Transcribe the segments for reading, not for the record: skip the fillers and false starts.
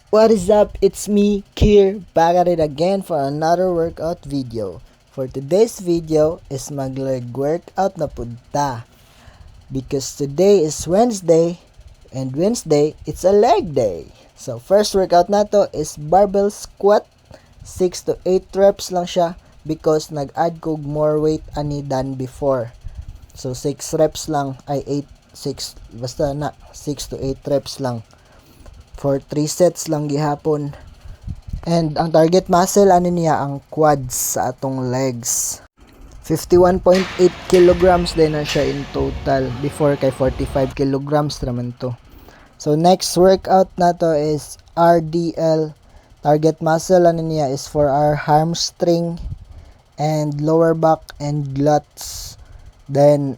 What is up? It's me, Kier, back at it again for another workout video. For today's video is mag-leg workout na punta. Because today is Wednesday, and Wednesday, it's a leg day. So first workout na to is barbell squat. 6 to 8 reps lang siya because nag-add ko more weight ani than before. So 6 reps lang, ay 8, 6, basta na, 6 to 8 reps lang. For 3 sets lang gihapon. And ang target muscle ano niya ang quads sa atong legs. 51.8 kilograms din na siya in total. Before kay 45 kilograms naman to. So next workout na to is RDL. Target muscle ano niya is for our hamstring and lower back and glutes. Then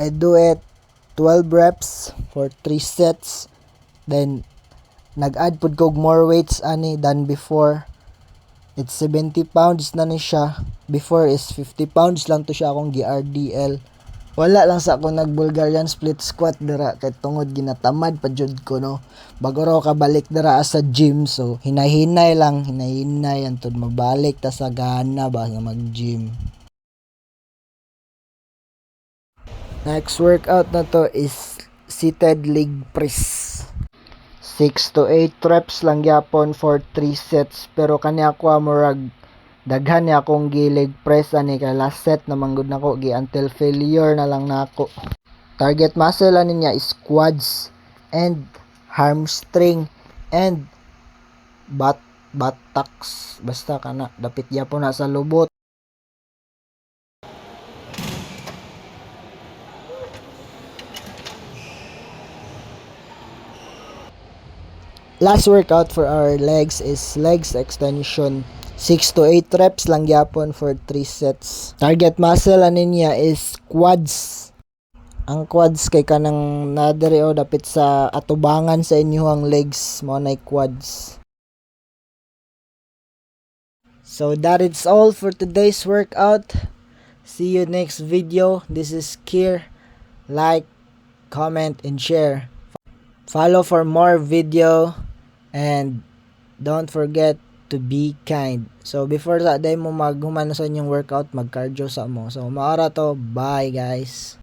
I do it 12 reps for 3 sets. Then nag-add pud kog more weights ani than before. It's 70 pounds na ni siya. Before is 50 pounds lang to siya akong gi-RDL. Wala lang sa akong nag-Bulgarian split squat dira kay tungod ginatamad pa jud ko no. Bago raw ka balik dira sa gym, so hinay-hinay antod mabalik ta sa gana ba nga mag-gym. Next workout na to is seated leg press. 6 to 8 reps lang gyapon for 3 sets, pero kani ako murag daghan ni akong gileg press ani kay last set na manggod nako gi until failure na lang nako. Target muscle ani niya is quads and hamstring and buttocks, basta kana dapit gyapon na sa lubot. Last workout for our legs is legs extension. 6 to 8 reps lang gyapon for 3 sets. Target muscle ani niya is quads. Ang quads kay kanang nadere o dapit sa atubangan sa inyong legs mo na quads. So that is all for today's workout. See you next video. This is Kier. Like, comment, and share. Follow for more video. And don't forget to be kind. So before that day mo maghuman sa inyong workout, mag-cardio sa mo. So maara to. Bye guys.